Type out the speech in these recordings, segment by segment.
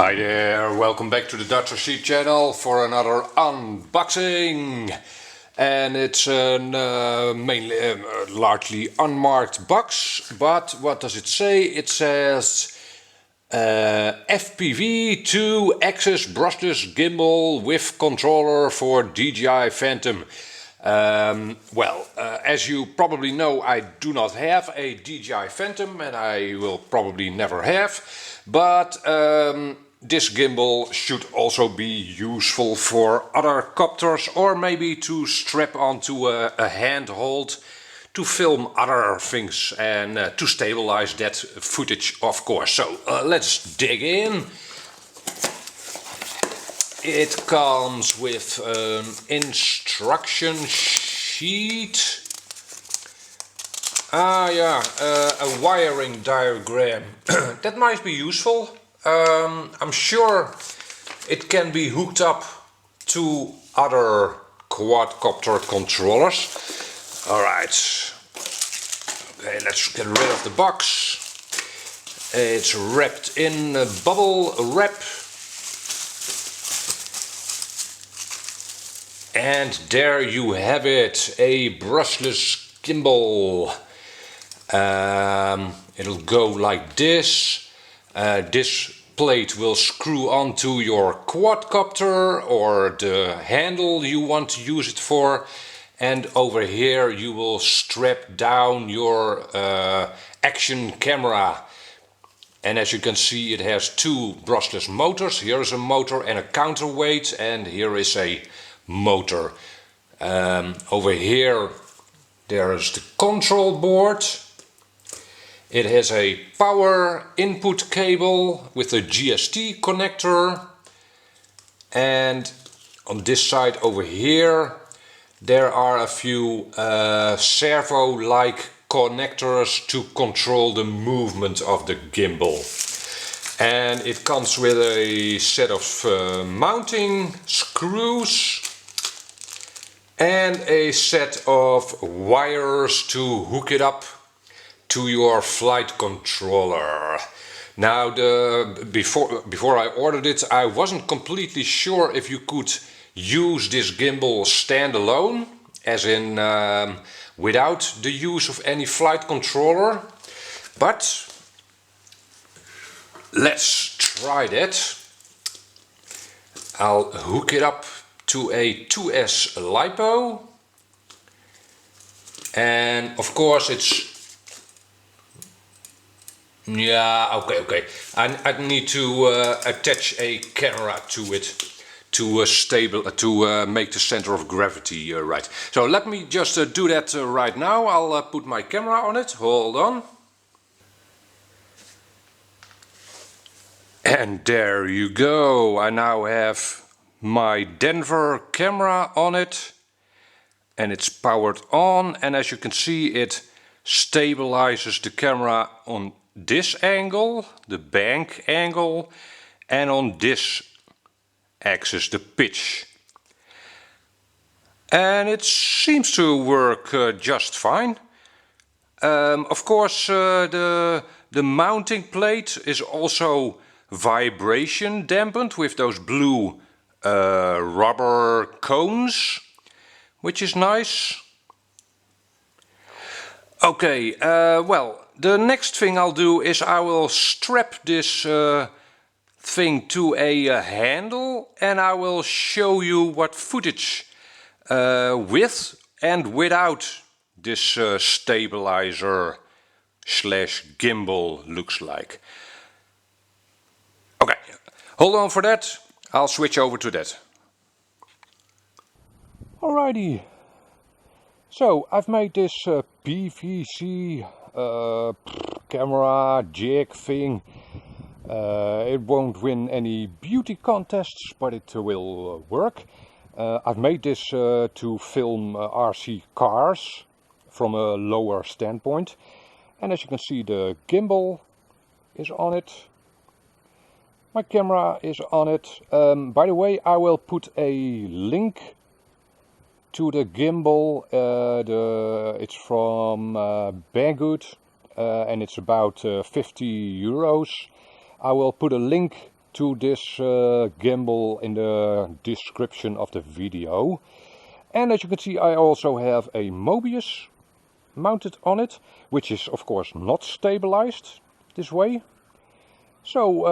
Hi there, welcome back to the DutchRC channel for another unboxing. And it's a mainly largely unmarked box, but what does it say? It says FPV 2-axis brushless gimbal with controller for DJI Phantom. As you probably know, I do not have a DJI Phantom and I will probably never have, but this gimbal should also be useful for other copters, or maybe to strap onto a handheld to film other things and to stabilize that footage, of course. So let's dig in. It comes with an instruction sheet. A wiring diagram. That might be useful. I'm sure it can be hooked up to other quadcopter controllers. Alright, okay, let's get rid of the box. It's wrapped in a bubble wrap. And there you have it, a brushless gimbal. It'll go like this. This plate will screw onto your quadcopter or the handle you want to use it for, and over here you will strap down your action camera. And as you can see, it has two brushless motors. Here is a motor and a counterweight, and here is a motor. Over here there is the control board. It has a power input cable with a GST connector, and on this side over here there are a few servo-like connectors to control the movement of the gimbal. And it comes with a set of mounting screws and a set of wires to hook it up to your flight controller. Now, before I ordered it, I wasn't completely sure if you could use this gimbal standalone, as in without the use of any flight controller, but let's try that. I'll hook it up to a 2S LiPo, and of course it's okay. I need to attach a camera to it to make the center of gravity right. So let me just do that right now. I'll put my camera on it. Hold on. And there you go. I now have my Denver camera on it, and it's powered on, and as you can see, it stabilizes the camera on this angle, the bank angle, and on this axis, the pitch. And it seems to work just fine. Of course, the mounting plate is also vibration dampened with those blue rubber cones, which is nice. Okay, the next thing I'll do is I will strap this thing to a handle, and I will show you what footage with and without this stabilizer slash gimbal looks like. Okay, hold on for that. I'll switch over to that. Alrighty. So I've made this PVC camera jig thing. It won't win any beauty contests, but it will work. I've made this to film RC cars from a lower standpoint. And as you can see, the gimbal is on it. My camera is on it. By the way, I will put a link to the gimbal. It's from Banggood, and it's about 50 euros. I will put a link to this gimbal in the description of the video. And as you can see, I also have a Mobius mounted on it, which is of course not stabilized this way. So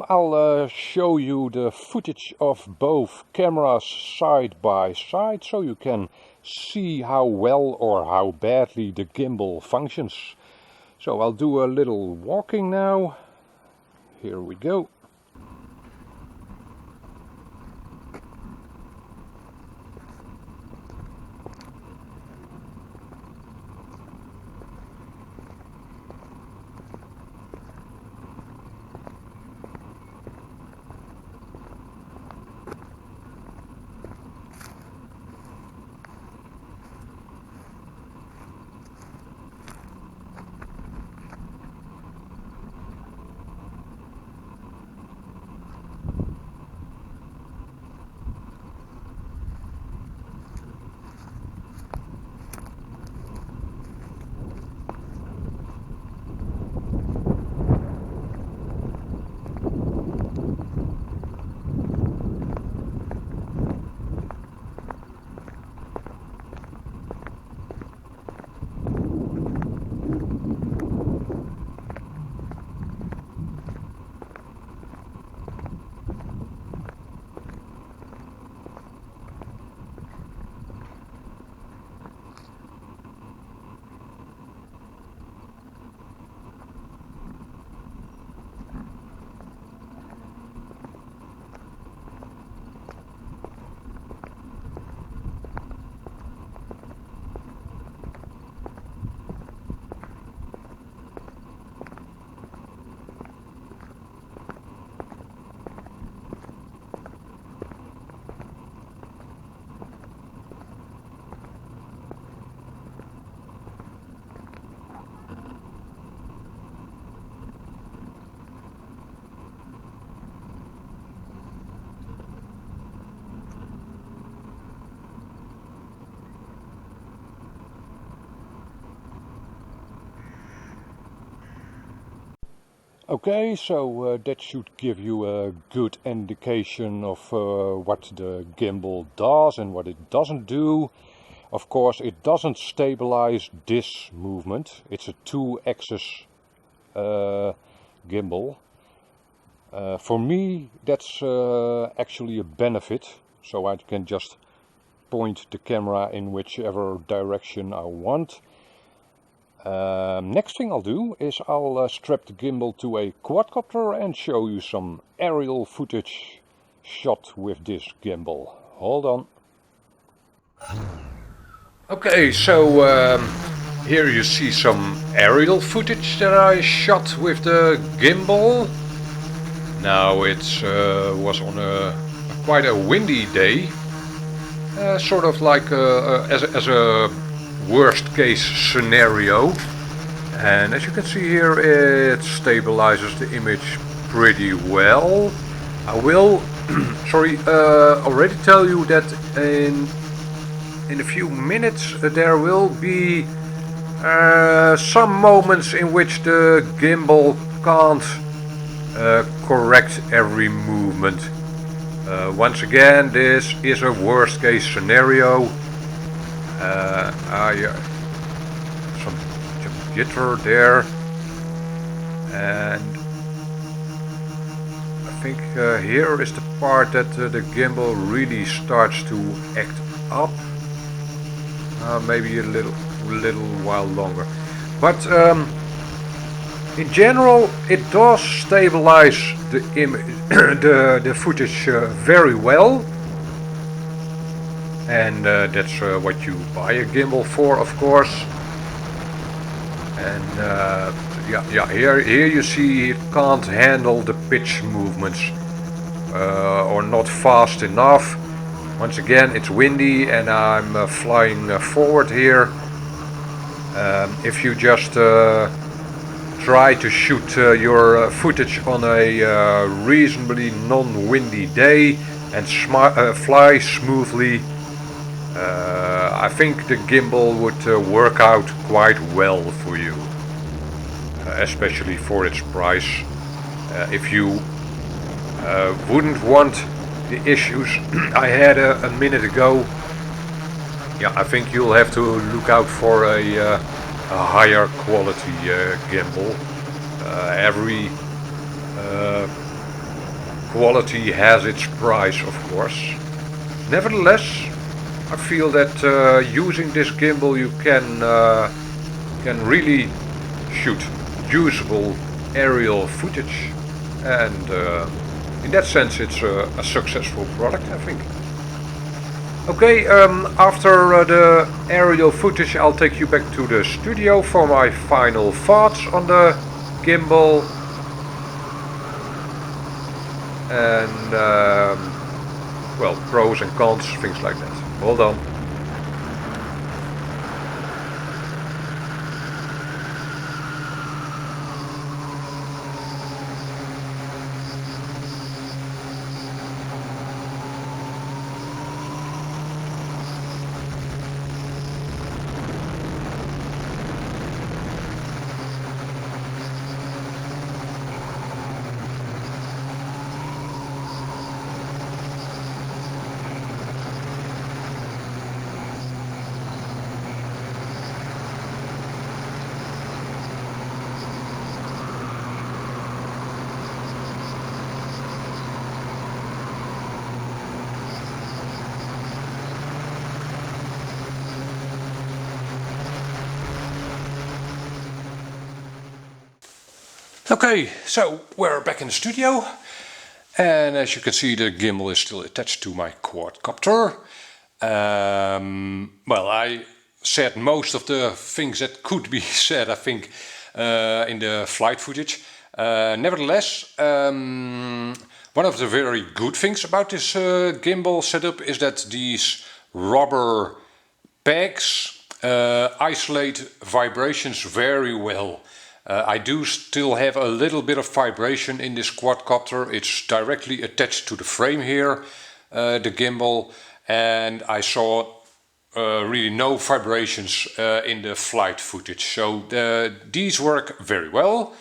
I'll show you the footage of both cameras side by side, so you can see how well or how badly the gimbal functions. So I'll do a little walking now. Here we go. Okay, so that should give you a good indication of what the gimbal does and what it doesn't do. Of course, it doesn't stabilize this movement. It's a two-axis gimbal. For me, that's actually a benefit, so I can just point the camera in whichever direction I want. Next thing I'll do is I'll strap the gimbal to a quadcopter and show you some aerial footage shot with this gimbal. Hold on. Okay, so here you see some aerial footage that I shot with the gimbal. Now it was on quite a windy day, sort of like as a worst case scenario, and as you can see here, it stabilizes the image pretty well. I will already tell you that in a few minutes there will be some moments in which the gimbal can't correct every movement. Once again, this is a worst case scenario. Some jitter there, and I think here is the part that the gimbal really starts to act up. Maybe a little while longer, but in general it does stabilize the image, the footage very well. And that's what you buy a gimbal for, of course. And here you see it can't handle the pitch movements or not fast enough. Once again, it's windy and I'm flying forward here. If you just try to shoot your footage on a reasonably non-windy day and fly smoothly, I think the gimbal would work out quite well for you, especially for its price. If you Wouldn't want the issues I had a minute ago. Yeah, I think you'll have to look out for a higher quality gimbal. Every quality has its price, of course. Nevertheless, I feel that using this gimbal you can really shoot usable aerial footage, and in that sense it's a successful product, I think. Okay, after the aerial footage I'll take you back to the studio for my final thoughts on the gimbal. And well, pros and cons, things like that. Hold on. Okay, so we're back in the studio, and as you can see the gimbal is still attached to my quadcopter. Well, I said most of the things that could be said, I think, in the flight footage. Nevertheless, one of the very good things about this gimbal setup is that these rubber pegs isolate vibrations very well. I do still have a little bit of vibration in this quadcopter. It's directly attached to the frame here, the gimbal, and I saw really no vibrations in the flight footage. So these work very well.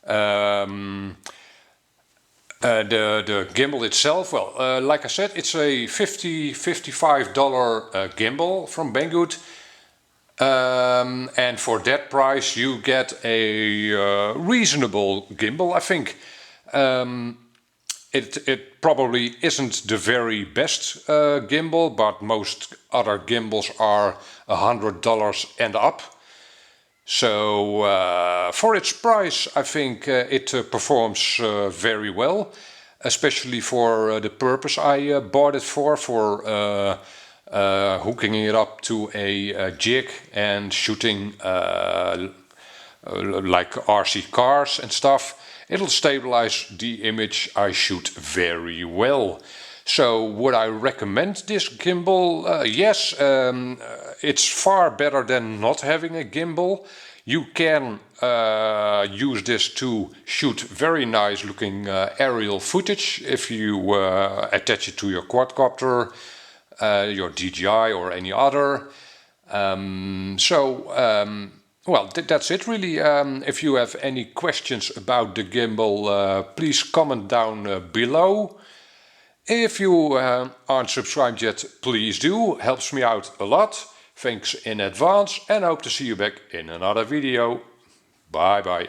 The gimbal itself, well, like I said, it's a $55 gimbal from Banggood. And for that price you get a reasonable gimbal, I think. It probably isn't the very best gimbal, but most other gimbals are $100 and up. So for its price I think it performs very well, especially for the purpose I bought it for hooking it up to a jig and shooting like RC cars and stuff. It'll stabilize the image I shoot very well. So would I recommend this gimbal? Yes, it's far better than not having a gimbal. You can use this to shoot very nice looking aerial footage if you attach it to your quadcopter, your DJI or any other. Well, that's it really. If you have any questions about the gimbal, please comment down below. If you aren't subscribed yet, please do. Helps me out a lot. Thanks in advance, and hope to see you back in another video. Bye bye.